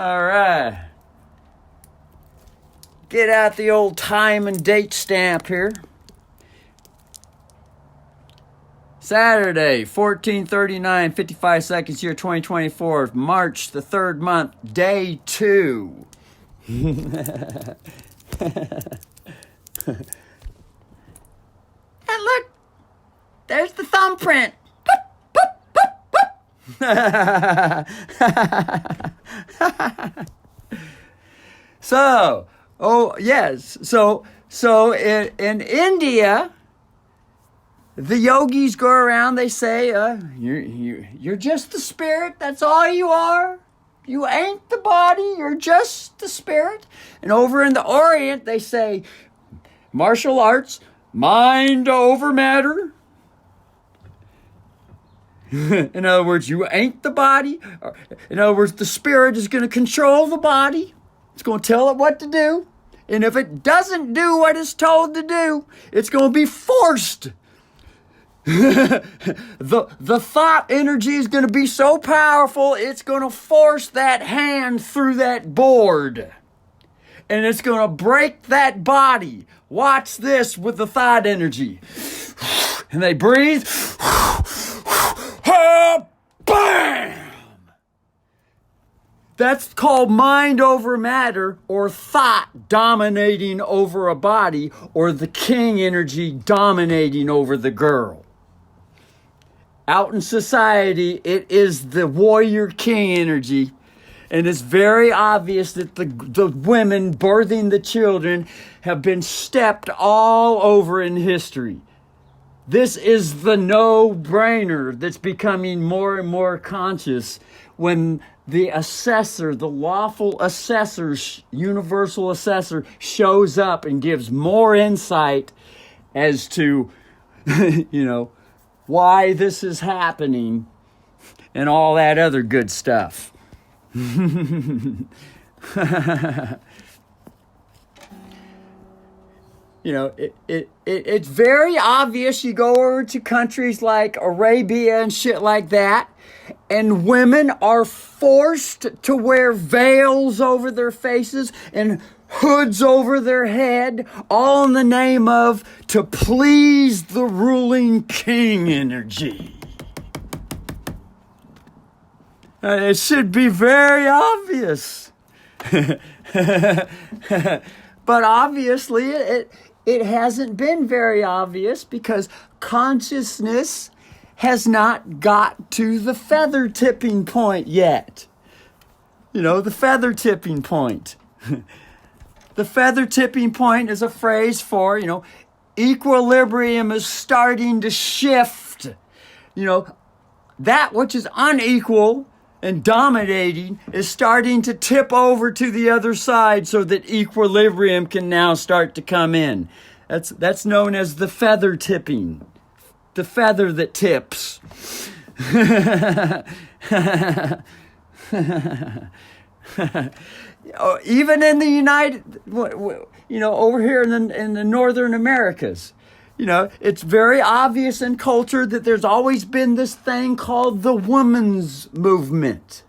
All right. Get out the old time and date stamp here. Saturday, 14:39, 55 seconds, year 2024, March the 3rd month, day 2. And look, there's the thumbprint. So, oh yes, so in India, the yogis go around. They say, "You're just the spirit. That's all you are. You ain't the body. You're just the spirit." And over in the Orient, they say, "Martial arts, mind over matter." In other words, you ain't the body. In other words, the spirit is going to control the body. It's going to tell it what to do. And if it doesn't do what it's told to do, it's going to be forced. The thought energy is going to be so powerful, it's going to force that hand through that board. And it's going to break that body. Watch this with the thought energy. And they breathe. Bam! That's called mind over matter, or thought dominating over a body, or the king energy dominating over the girl. Out in society, it is the warrior king energy. And it's very obvious that the women birthing the children have been stepped all over in history. This is the no-brainer that's becoming more and more conscious when the assessor, the lawful assessor, universal assessor, shows up and gives more insight as to, why this is happening and all that other good stuff. It's very obvious. You go over to countries like Arabia and shit like that, and women are forced to wear veils over their faces and hoods over their head, all in the name of to please the ruling king energy. It should be very obvious. But obviously it hasn't been very obvious because consciousness has not got to the feather tipping point yet. The feather tipping point. The feather tipping point is a phrase for, equilibrium is starting to shift. That which is unequal and dominating is starting to tip over to the other side so that equilibrium can now start to come in. That's known as the feather tipping. The feather that tips. Even in the over here in the Northern Americas, it's very obvious in culture that there's always been this thing called the women's movement.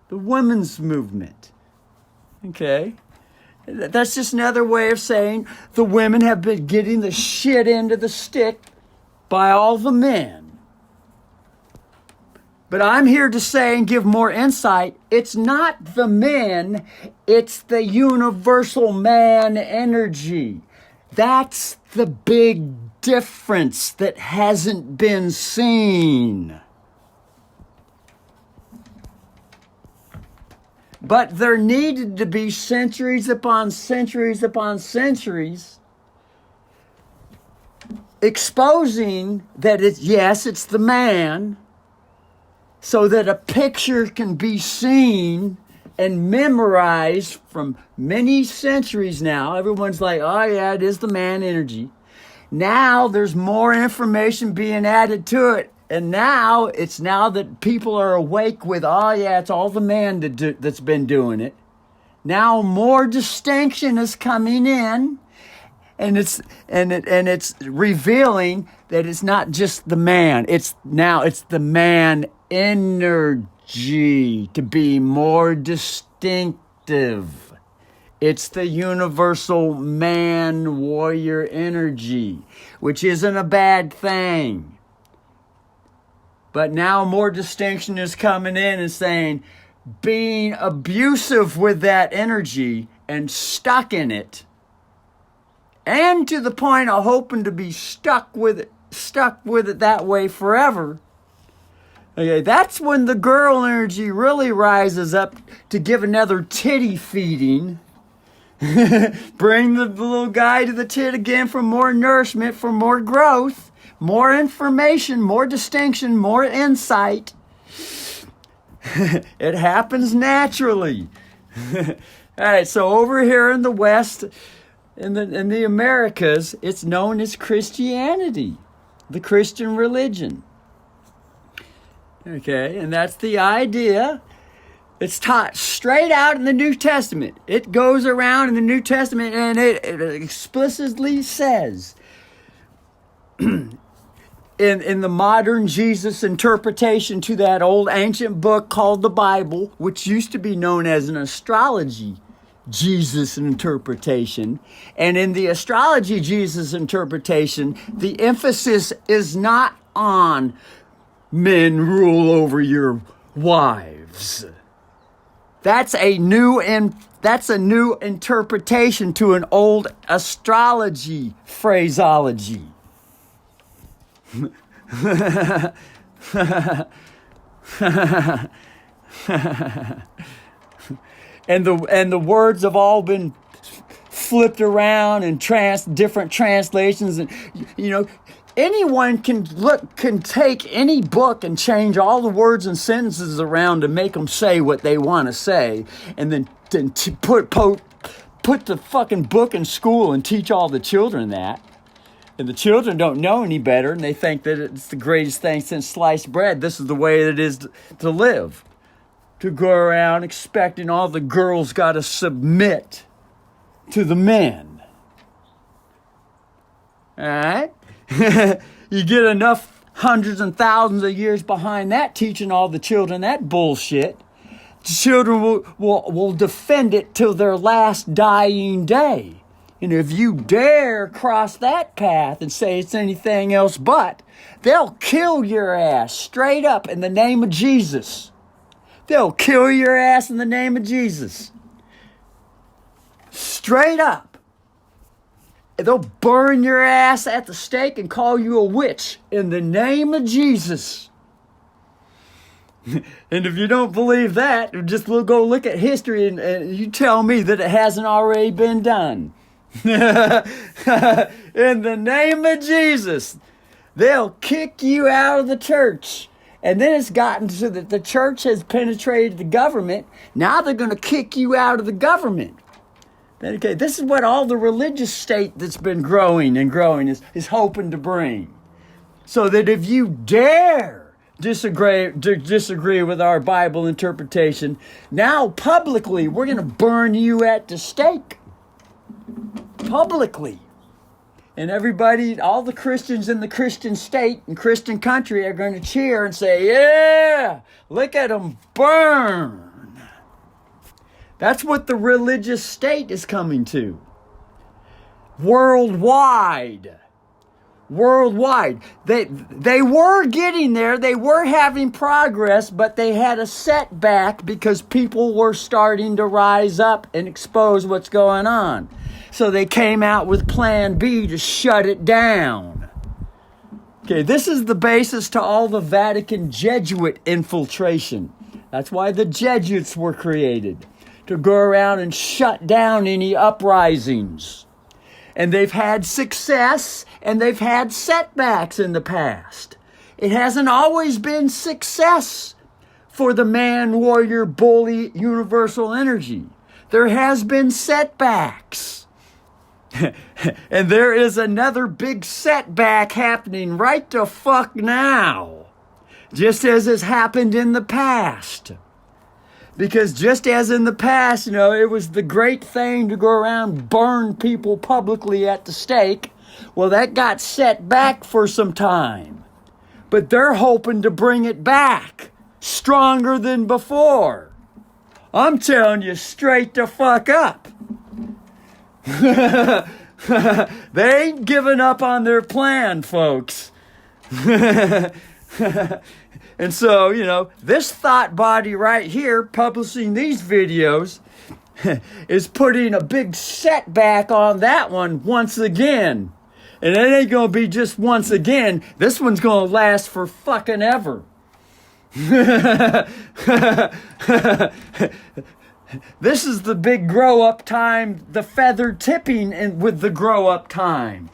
The women's movement. Okay? That's just another way of saying the women have been getting the shit into the stick by all the men. But I'm here to say and give more insight. It's not the men, it's the universal man energy. That's the big difference that hasn't been seen. But there needed to be centuries upon centuries upon centuries exposing that it's the man, so that a picture can be seen and memorized from many centuries now. Everyone's like, oh yeah, it is the man energy. Now there's more information being added to it. And now that people are awake with, oh yeah, it's all the man that's been doing it. Now more distinction is coming in. And it's revealing that it's not just the man. It's the man energy to be more distinct. instinctive. It's the universal man warrior energy, which isn't a bad thing. But now more distinction is coming in and saying being abusive with that energy and stuck in it, and to the point of hoping to be stuck with it that way forever. Okay, that's when the girl energy really rises up to give another titty feeding. Bring the little guy to the tit again for more nourishment, for more growth, more information, more distinction, more insight. It happens naturally. All right, so over here in the West, in the Americas, it's known as Christianity, the Christian religion. Okay, and that's the idea. It's taught straight out in the New Testament. It goes around in the New Testament and it explicitly says, in the modern Jesus interpretation to that old ancient book called the Bible, which used to be known as an astrology Jesus interpretation, and in the astrology Jesus interpretation, the emphasis is not on men rule over your wives. That's a new interpretation to an old astrology phraseology. And the words have all been flipped around and different translations, and anyone can take any book and change all the words and sentences around to make them say what they want to say, and then put the fucking book in school and teach all the children that. And the children don't know any better, and they think that it's the greatest thing since sliced bread. This is the way it is to live. To go around expecting all the girls got to submit to the men. All right? You get enough hundreds and thousands of years behind that, teaching all the children that bullshit. The children will defend it till their last dying day. And if you dare cross that path and say it's anything else but, they'll kill your ass straight up in the name of Jesus. They'll kill your ass in the name of Jesus. Straight up. They'll burn your ass at the stake and call you a witch in the name of Jesus. And if you don't believe that, just go look at history and you tell me that it hasn't already been done. In the name of Jesus, they'll kick you out of the church. And then it's gotten so that the church has penetrated the government. Now they're going to kick you out of the government. Okay, this is what all the religious state that's been growing and growing is hoping to bring. So that if you dare disagree with our Bible interpretation, now publicly we're going to burn you at the stake. Publicly. And everybody, all the Christians in the Christian state and Christian country are going to cheer and say, yeah, look at them burn. That's what the religious state is coming to. Worldwide. They were getting there. They were having progress, but they had a setback because people were starting to rise up and expose what's going on. So they came out with Plan B to shut it down. Okay, this is the basis to all the Vatican Jesuit infiltration. That's why the Jesuits were created, to go around and shut down any uprisings. And they've had success, and they've had setbacks in the past. It hasn't always been success for the man, warrior, bully, universal energy. There has been setbacks. And there is another big setback happening right the fuck now. Just as has happened in the past. Because just as in the past, it was the great thing to go around burn people publicly at the stake. Well, that got set back for some time. But they're hoping to bring it back stronger than before. I'm telling you straight the fuck up. They ain't giving up on their plan, folks. And so, this thought body right here publishing these videos is putting a big setback on that one once again. And it ain't going to be just once again. This one's going to last for fucking ever. This is the big grow up time, the feather tipping with the grow up time.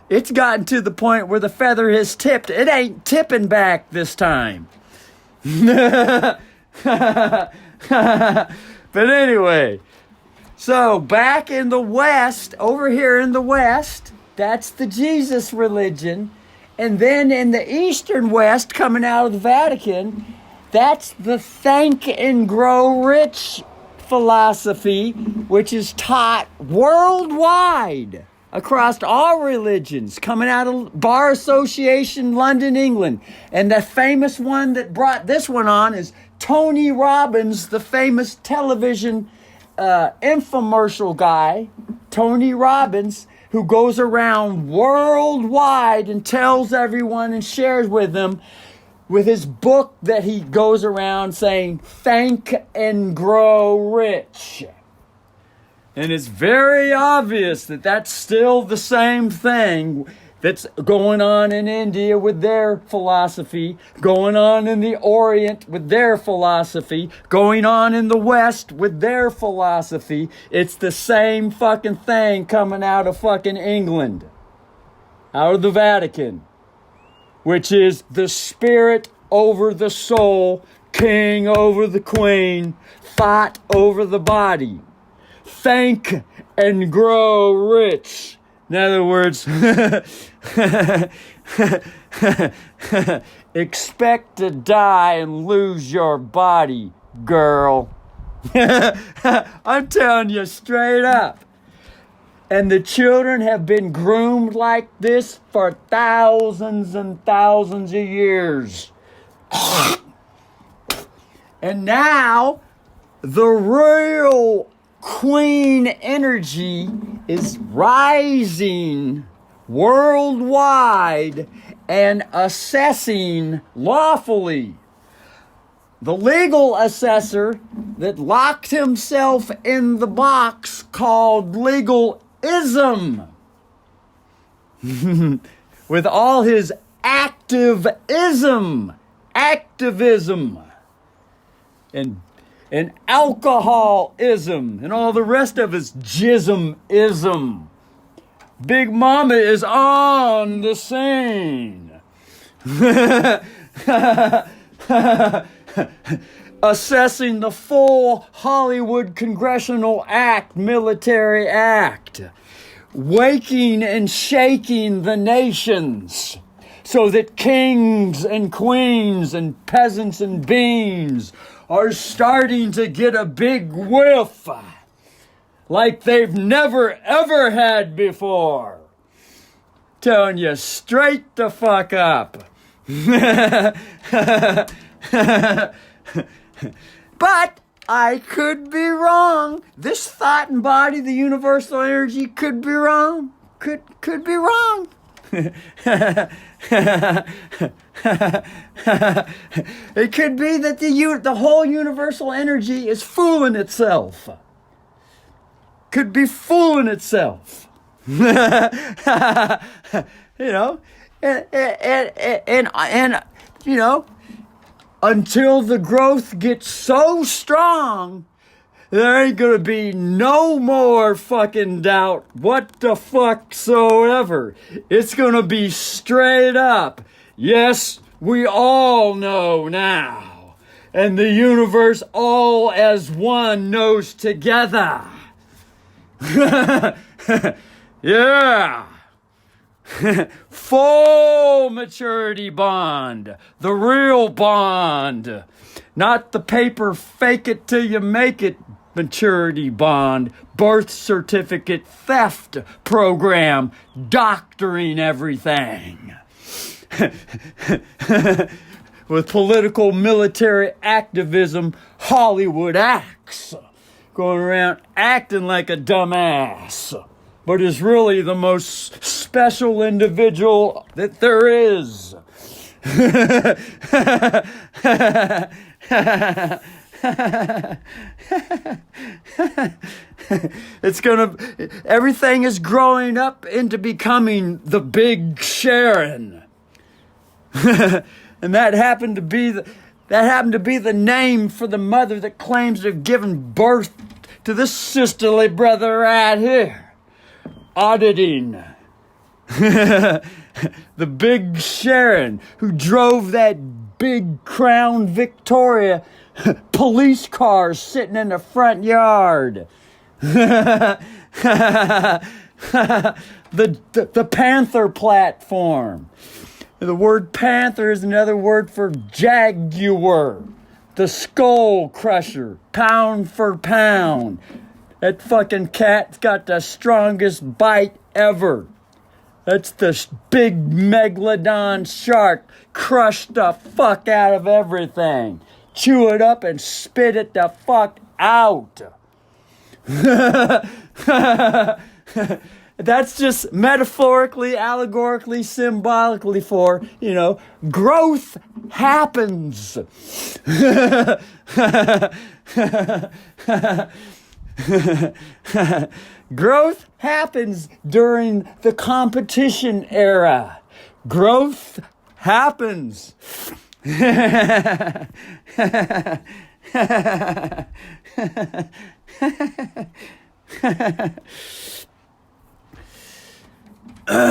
It's gotten to the point where the feather has tipped. It ain't tipping back this time. But anyway, so back in the West, over here in the West, that's the Jesus religion. And then in the Eastern West, coming out of the Vatican, that's the Think and Grow Rich philosophy, which is taught worldwide across all religions, coming out of Bar Association, London, England. And the famous one that brought this one on is Tony Robbins, the famous television infomercial guy, Tony Robbins, who goes around worldwide and tells everyone and shares with them with his book that he goes around saying, Think and Grow Rich. And it's very obvious that that's still the same thing that's going on in India with their philosophy, going on in the Orient with their philosophy, going on in the West with their philosophy. It's the same fucking thing coming out of fucking England, out of the Vatican, which is the spirit over the soul, king over the queen, thought over the body. Think and grow rich. In other words, expect to die and lose your body, girl. I'm telling you straight up. And the children have been groomed like this for thousands and thousands of years. And now, the real queen energy is rising worldwide and assessing lawfully. The legal assessor that locked himself in the box called legalism with all his activism and alcoholism and all the rest of his jismism. Big Mama is on the scene. Assessing the full Hollywood Congressional Act, military act. Waking and shaking the nations so that kings and queens and peasants and beans are starting to get a big whiff like they've never ever had before. Telling you straight the fuck up. But I could be wrong. This thought and body, the universal energy, could be wrong. Could be wrong. It could be that the whole universal energy is fooling itself. Could be fooling itself. And until the growth gets so strong, there ain't gonna be no more fucking doubt what the fuck soever. It's gonna be straight up. Yes, we all know now. And the universe all as one knows together. Yeah. Full maturity bond. The real bond. Not the paper fake it till you make it maturity bond, birth certificate theft program, doctoring everything. with political military activism Hollywood acts, going around acting like a dumbass, but is really the most special individual that there is. Everything is growing up into becoming the Big Sharon. And that happened to be the name for the mother that claims to have given birth to this sisterly brother right here. Auditing. The Big Sharon, who drove that big Crown Victoria police car sitting in the front yard. The Panther platform. The word panther is another word for jaguar. The skull crusher, pound for pound. That fucking cat's got the strongest bite ever. That's the big megalodon shark. Crush the fuck out of everything. Chew it up and spit it the fuck out. That's just metaphorically, allegorically, symbolically for, growth happens. Growth happens during the competition era. Growth happens. Fuck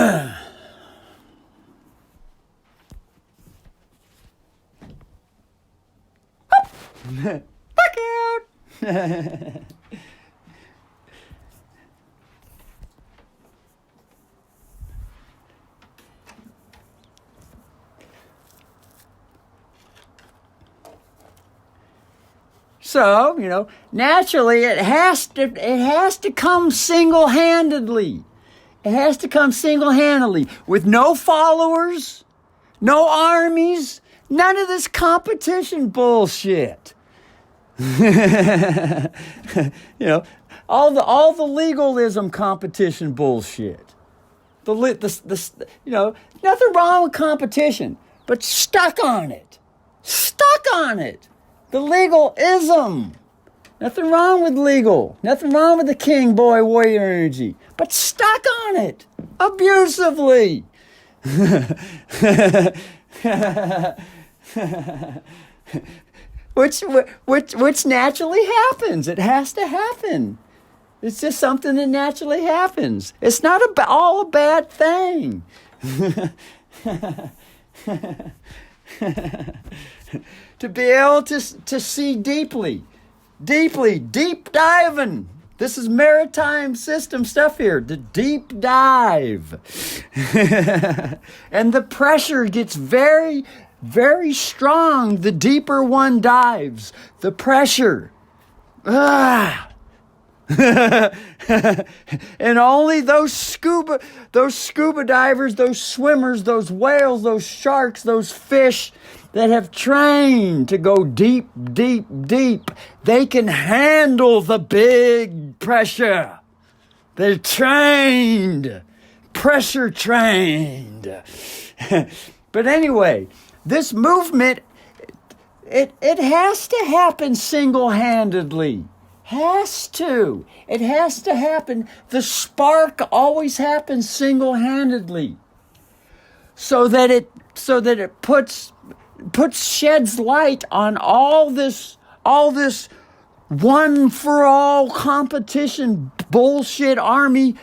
out. So, naturally it has to come single-handedly. It has to come single-handedly with no followers, no armies, none of this competition bullshit. All the legalism competition bullshit. Nothing wrong with competition, but stuck on it. Stuck on it. The legalism. Nothing wrong with legal. Nothing wrong with the king, boy, warrior energy. But stuck on it. Abusively. Which naturally happens. It has to happen. It's just something that naturally happens. It's not all a bad thing. To be able to see deep diving. This is maritime system stuff here, the deep dive. And the pressure gets very, very strong the deeper one dives. The pressure. And only those scuba divers, those swimmers, those whales, those sharks, those fish that have trained to go deep, deep, deep, they can handle the big pressure. They're trained, pressure trained. But anyway, this movement, it has to happen single-handedly. Has to. It has to happen. The spark always happens single-handedly. So that it sheds light on all this one for all competition bullshit army.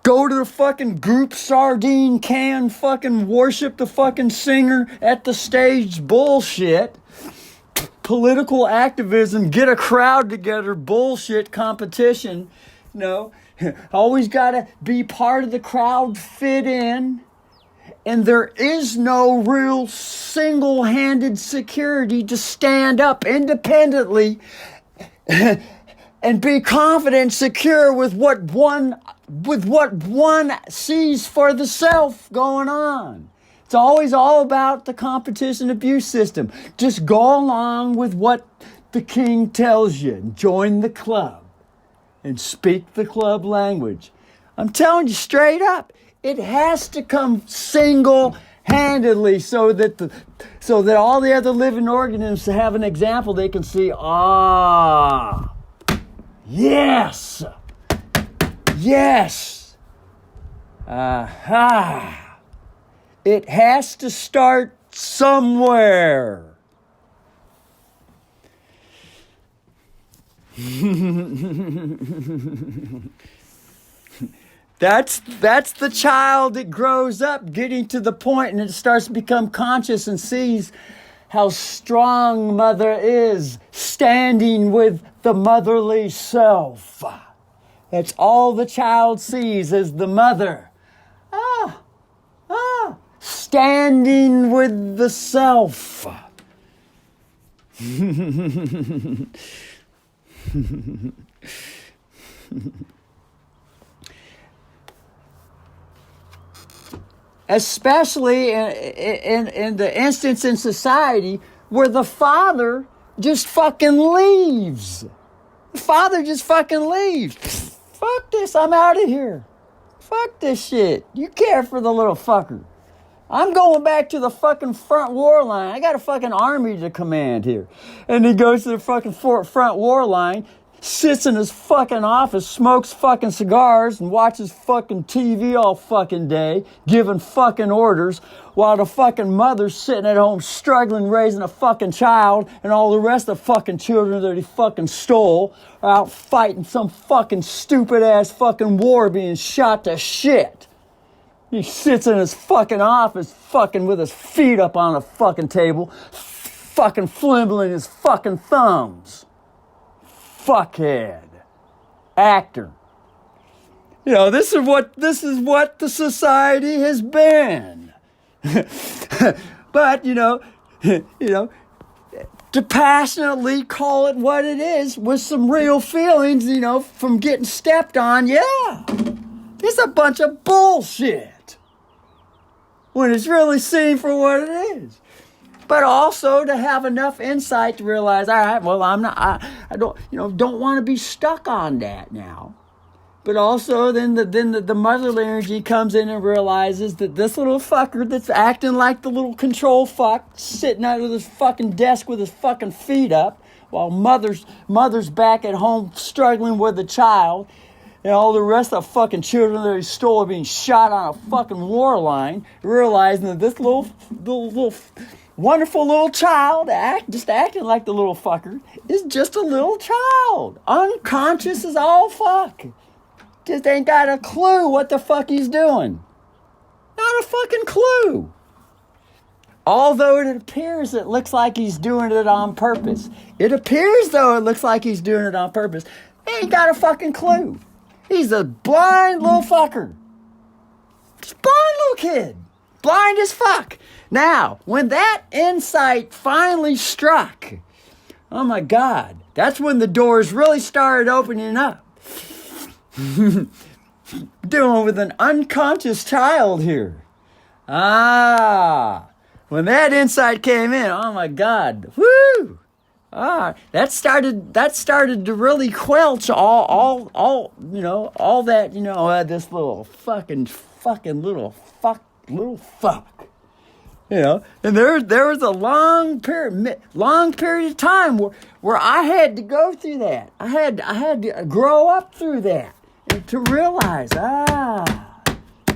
Go to the fucking group sardine can, fucking worship the fucking singer at the stage bullshit. Political activism, get a crowd together, bullshit competition. Always gotta be part of the crowd, fit in. And there is no real single-handed security to stand up independently and be confident, secure with what one sees for the self going on. It's always all about the competition abuse system. Just go along with what the king tells you and join the club and speak the club language. I'm telling you straight up, it has to come single-handedly so that all the other living organisms have an example they can see. Ah, yes, yes, aha. It has to start somewhere. That's the child that grows up getting to the point and it starts to become conscious and sees how strong mother is, standing with the motherly self. That's all the child sees is the mother. Standing with the self. Especially in the instance in society where the father just fucking leaves. The father just fucking leaves. Fuck this, I'm out of here. Fuck this shit. You care for the little fucker. I'm going back to the fucking front war line. I got a fucking army to command here. And he goes to the fucking front war line, sits in his fucking office, smokes fucking cigars, and watches fucking TV all fucking day, giving fucking orders, while the fucking mother's sitting at home struggling raising a fucking child, and all the rest of the fucking children that he fucking stole are out fighting some fucking stupid ass fucking war being shot to shit. He sits in his fucking office fucking with his feet up on the fucking table, fucking flimbling his fucking thumbs. Fuckhead. Actor. You know, this is what the society has been. But, you know, to passionately call it what it is with some real feelings, you know, from getting stepped on, yeah. It's a bunch of bullshit. When it's really seen for what it is. But also to have enough insight to realize, all right, well, I don't want to be stuck on that now. But also then the motherly energy comes in and realizes that this little fucker that's acting like the little control fuck, sitting out of his fucking desk with his fucking feet up, while mother's back at home struggling with the child, and all the rest of the fucking children that he stole are being shot on a fucking war line, realizing that this little wonderful little child, just acting like the little fucker, is just a little child. Unconscious as all fuck. Just ain't got a clue what the fuck he's doing. Not a fucking clue. Although it appears it looks like he's doing it on purpose. It appears though it looks like he's doing it on purpose. He ain't got a fucking clue. He's a blind little fucker. Just blind little kid. Blind as fuck. Now, when that insight finally struck, oh my God, that's when the doors really started opening up. Dealing with an unconscious child here. When that insight came in, oh my God, woo! That started to really quelch all that, this little fucking little fuck. You know, and there was a long period of time where I had to go through that. I had to grow up through that and to realize, all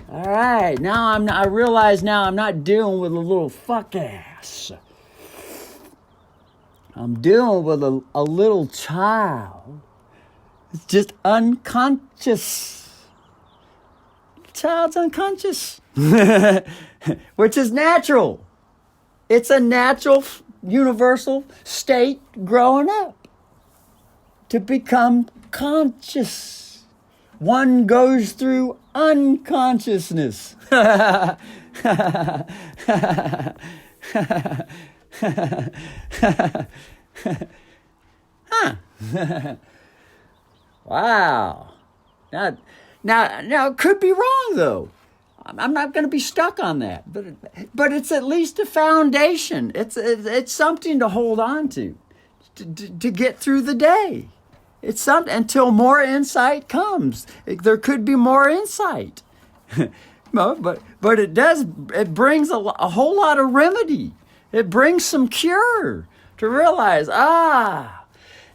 right, I realize now I'm not dealing with a little fuck ass. I'm dealing with a little child. It's just unconscious. Child's unconscious. Which is natural. It's a natural, universal state growing up. To become conscious. One goes through unconsciousness. Wow. Now, it could be wrong, though. I'm not going to be stuck on that, but it's at least a foundation. It's something to hold on to get through the day. It's something until more insight comes. There could be more insight, no, but it brings a whole lot of remedy. It brings some cure to realize now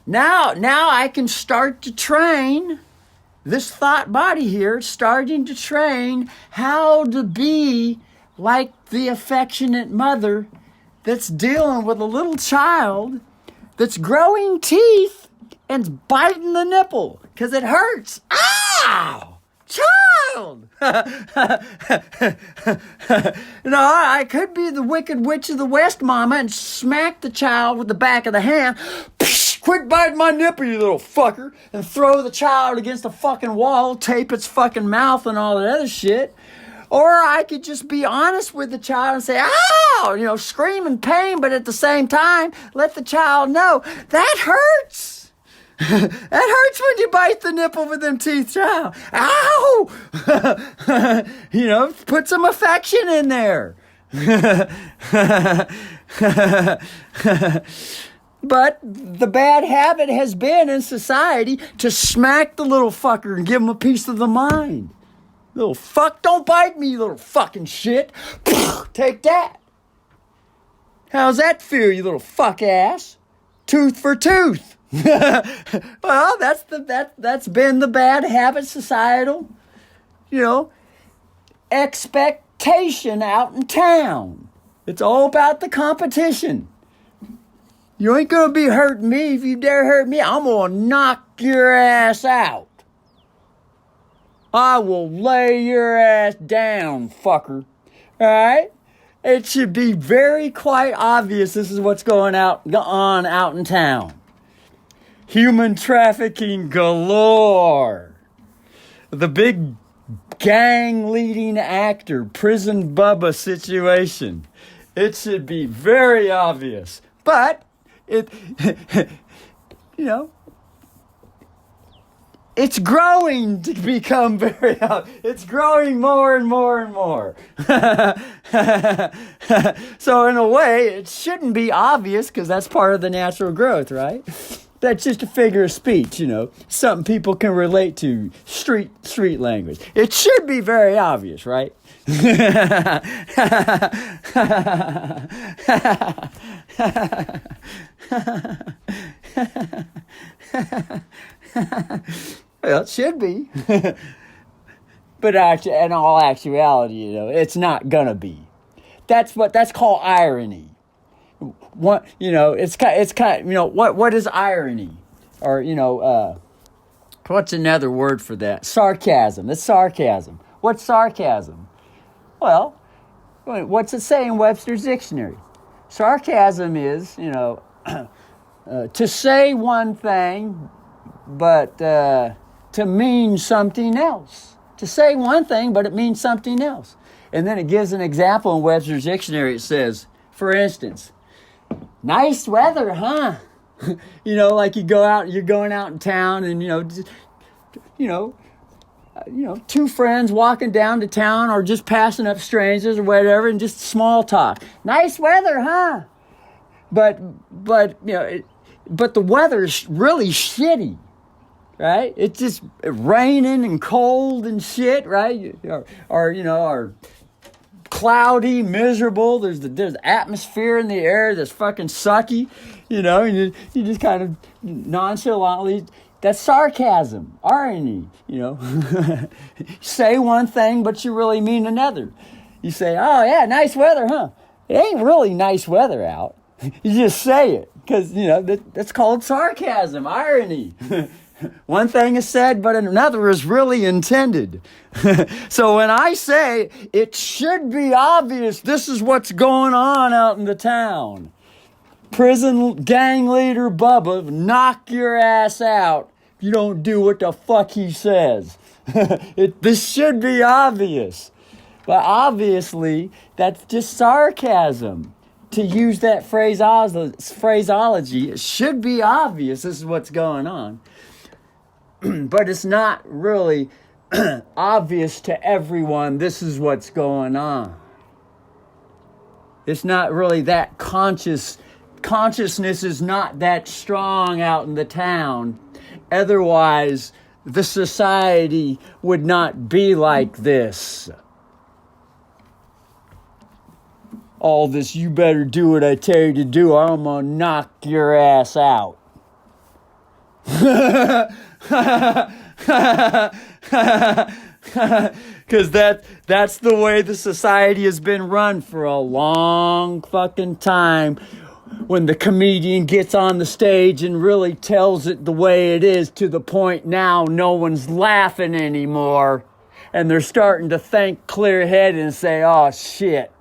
I can start to train. This thought body here, starting to train how to be like the affectionate mother that's dealing with a little child that's growing teeth and biting the nipple because it hurts. Ow! Child! I could be the wicked witch of the West, Mama, and smack the child with the back of the hand. Quit biting my nipple, you little fucker, and throw the child against the fucking wall, tape its fucking mouth and all that other shit. Or I could just be honest with the child and say, ow, scream in pain, but at the same time, let the child know, that hurts. That hurts when you bite the nipple with them teeth, child. Ow! Put some affection in there. But the bad habit has been in society to smack the little fucker and give him a piece of the mind. Little fuck, don't bite me, you little fucking shit. Take that. How's that feel, you little fuck ass? Tooth for tooth. Well, that's been the bad habit societal, expectation out in town. It's all about the competition. You ain't gonna be hurting me. If you dare hurt me, I'm gonna knock your ass out. I will lay your ass down, fucker. Alright? It should be very quite obvious this is what's going on out in town. Human trafficking galore. The big gang leading actor, Prison Bubba situation. It should be very obvious. But it's growing to become very obvious. It's growing more and more and more. So in a way, it shouldn't be obvious because that's part of the natural growth, right? That's just a figure of speech, something people can relate to, street language. It should be very obvious, right? Well, it should be. But actually, in all actuality, it's not gonna be. That's called irony. What it's kind what is irony? Or what's another word for that? Sarcasm. It's sarcasm. What's sarcasm? Well, what's it say in Webster's dictionary? Sarcasm is, to say one thing, but to mean something else. To say one thing, but it means something else. And then it gives an example in Webster's dictionary. It says, for instance, nice weather, huh? Like you're going out in town and, two friends walking down to town or just passing up strangers or whatever and just small talk. Nice weather, huh? But the weather's really shitty, right? It's just raining and cold and shit, right? Or cloudy, miserable. There's atmosphere in the air that's fucking sucky, and you just kind of nonchalantly. That's sarcasm, irony, Say one thing, but you really mean another. You say, oh yeah, nice weather, huh? It ain't really nice weather out. You just say it because, that's called sarcasm, irony. One thing is said, but another is really intended. So when I say it should be obvious this is what's going on out in the town. Prison gang leader Bubba, knock your ass out if you don't do what the fuck he says. This should be obvious. But obviously, that's just sarcasm. To use that phraseology, it should be obvious this is what's going on. But it's not really obvious to everyone this is what's going on. It's not really that conscious. Consciousness is not that strong out in the town. Otherwise, the society would not be like this. All this, you better do what I tell you to do, or I'm gonna knock your ass out. Because that's the way the society has been run for a long fucking time. When the comedian gets on the stage and really tells it the way it is, to the point now no one's laughing anymore. And they're starting to think clear-headed and say, oh shit,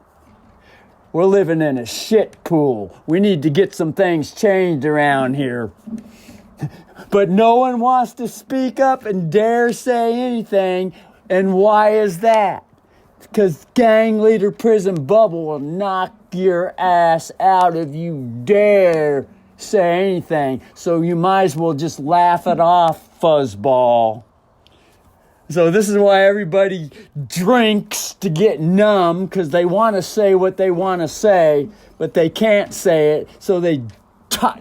we're living in a shit pool. We need to get some things changed around here. But no one wants to speak up and dare say anything. And why is that? Because gang leader Prison Bubble will knock your ass out if you dare say anything. So you might as well just laugh it off, fuzzball. So this is why everybody drinks to get numb, because they want to say what they want to say, but they can't say it. So they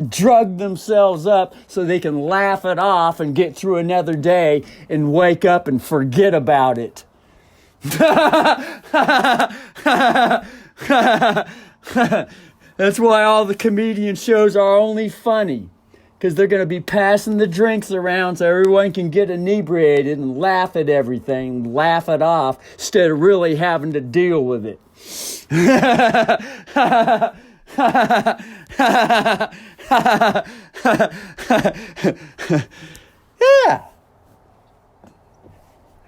drug themselves up so they can laugh it off and get through another day and wake up and forget about it. That's why all the comedian shows are only funny, because they're going to be passing the drinks around so everyone can get inebriated and laugh at everything, laugh it off, instead of really having to deal with it. Yeah.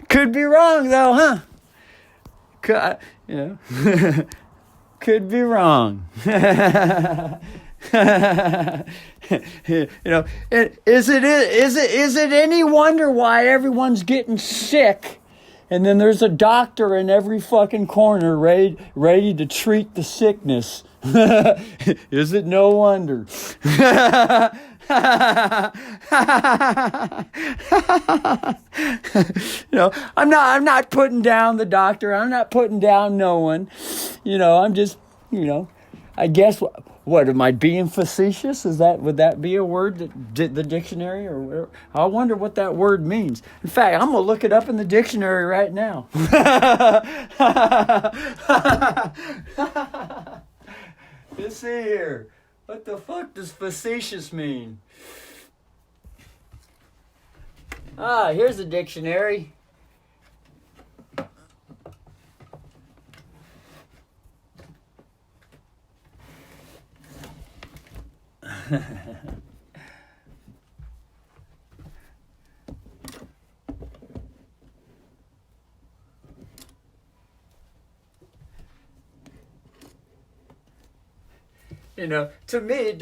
Could be wrong though, huh? Could be wrong. Is it any wonder why everyone's getting sick? And then there's a doctor in every fucking corner ready to treat the sickness. Is it no wonder? I'm not putting down the doctor. I'm not putting down no one. I'm just, I guess what am I being facetious? Would that be a word that the dictionary or whatever? I wonder what that word means. In fact, I'm gonna look it up in the dictionary right now. Let's see here. What the fuck does facetious mean? Here's the dictionary. To me, it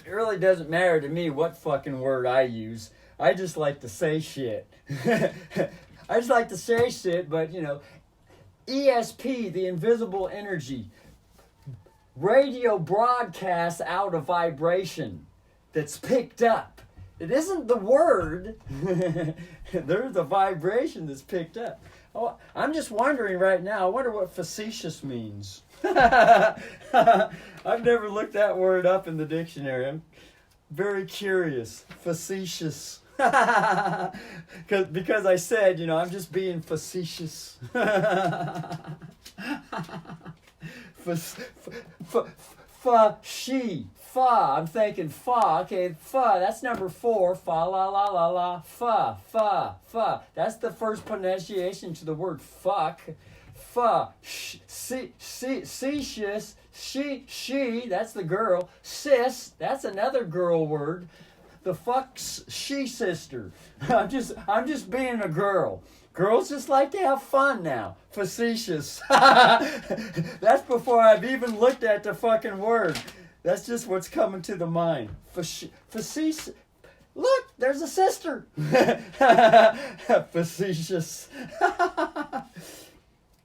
really doesn't matter to me what fucking word I use. I just like to say shit. I just like to say shit, but ESP, the invisible energy, radio broadcasts out a vibration that's picked up. It isn't the word. There's a vibration that's picked up. Oh, I'm just wondering right now, I wonder what facetious means. I've never looked that word up in the dictionary. I'm very curious. Facetious. Because I said, I'm just being facetious. I'm thinking fa. Okay, fa, that's number 4. Fa, la, la, la, la. Fa. That's the first pronunciation to the word fuck. Fa, she, that's the girl. Sis, that's another girl word. The fuck's she sister. I'm just being a girl. Girls just like to have fun now. Facetious. That's before I've even looked at the fucking word. That's just what's coming to the mind. Facetious. Look, there's a sister. Facetious.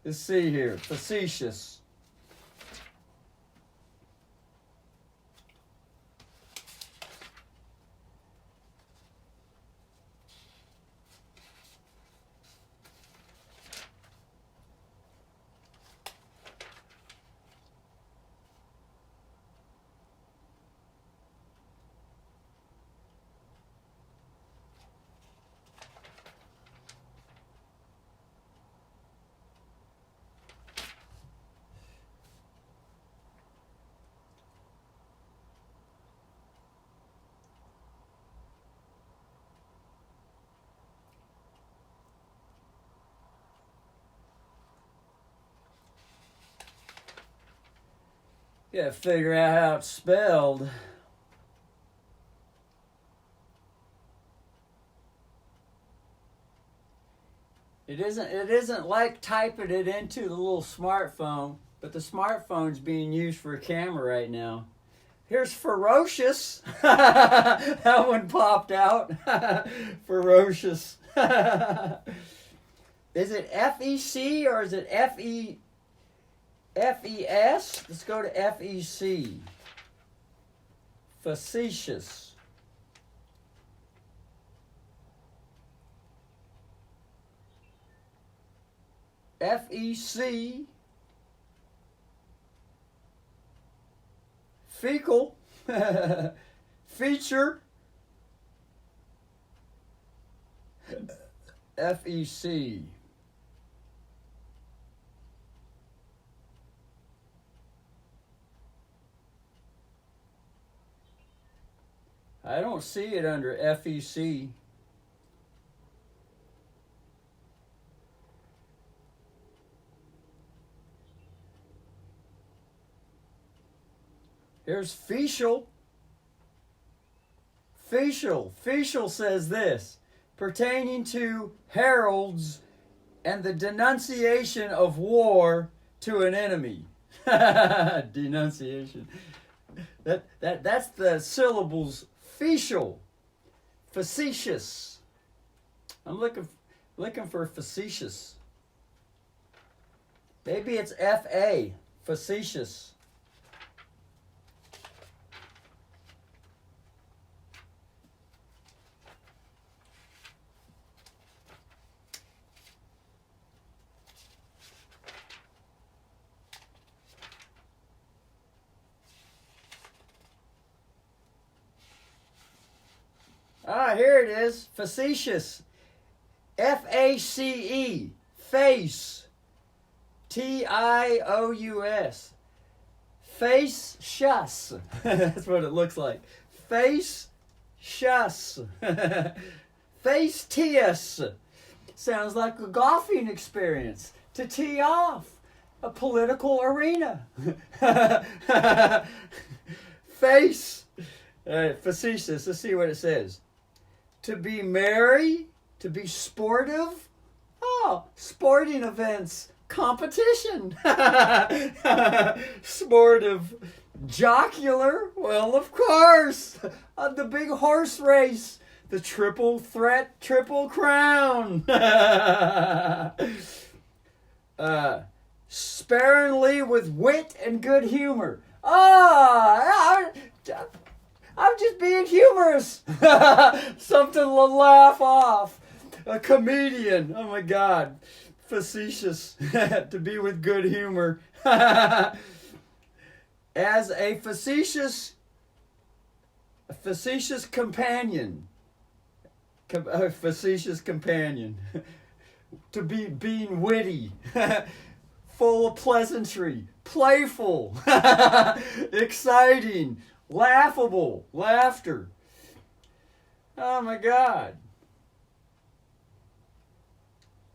Let's see here. Facetious. Gotta figure out how it's spelled. It isn't like typing it into the little smartphone, but the smartphone's being used for a camera right now. Here's ferocious. That one popped out. Ferocious. Is it FEC or is it FES? Let's go to FEC. Facetious. FEC. Fecal. Feature. FEC. I don't see it under FEC. Here's facial. Facial says this: pertaining to heralds and the denunciation of war to an enemy. Denunciation. That's the syllables. Facial. Facetious. I'm looking for facetious. Maybe it's FA. Facetious. Ah, here it is. Facetious. FACE. Face. TIOUS. Face shus. That's what it looks like. Face shus. Face tius. Sounds like a golfing experience. To tee off. A political arena. Face. All right, facetious. Let's see what it says. To be merry, to be sportive. Oh, sporting events, competition. Sportive. Jocular, well, of course. The big horse race. The triple threat, triple crown. Sparingly with wit and good humor. I'm just being humorous. Something to laugh off. A comedian. Oh my God. Facetious. To be with good humor. As a facetious companion. A facetious companion. To be being witty. Full of pleasantry. Playful. Exciting. Laughable. Laughter. Oh my God.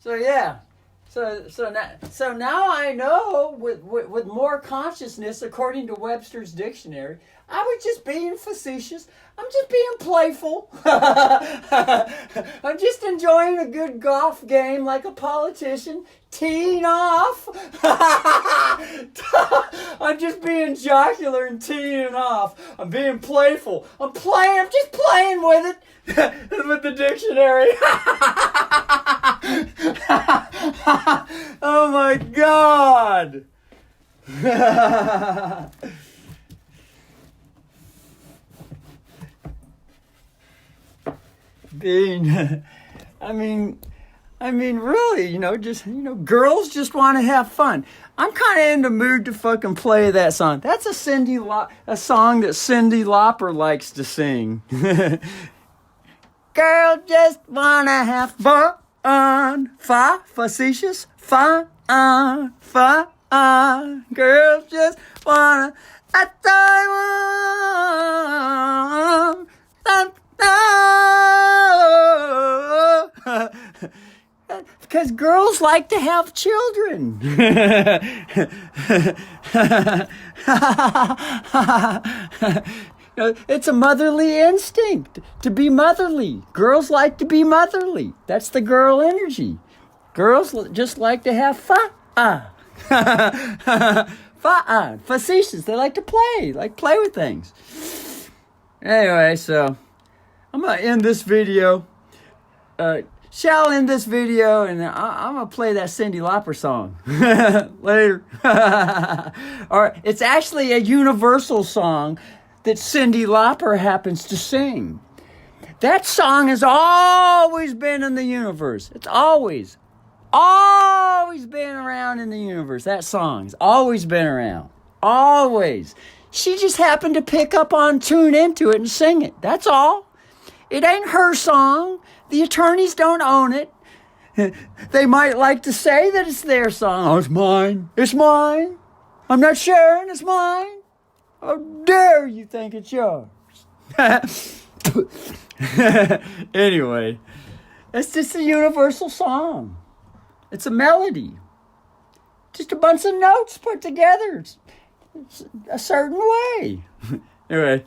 So yeah. So now I know with more consciousness, according to Webster's dictionary, I was just being facetious. I'm just being playful. I'm just enjoying a good golf game like a politician, teeing off. I'm just being jocular and teeing off. I'm being playful. I'm just playing with it. With the dictionary. Oh my God. I mean, really, girls just want to have fun. I'm kind of in the mood to fucking play that song. That's a song that Cyndi Lauper likes to sing. Girl just wanna have fun, facetious, fun. Girls just wanna have time. Because girls like to have children. It's a motherly instinct to be motherly. Girls like to be motherly. That's the girl energy. Girls just like to have fun. Facetious. They like to play. Play with things. Anyway, so I'm going to end this video. Shall end this video, and I'm going to play that Cyndi Lauper song. Later. All right. It's actually a universal song that Cyndi Lauper happens to sing. That song has always been in the universe. It's always been around in the universe. That song's always been around. Always. She just happened to tune into it and sing it. That's all. It ain't her song. The attorneys don't own it. They might like to say that it's their song. Oh, it's mine. It's mine. I'm not sharing. It's mine. How dare you think it's yours? Anyway, it's just a universal song. It's a melody. Just a bunch of notes put together. It's a certain way. Anyway.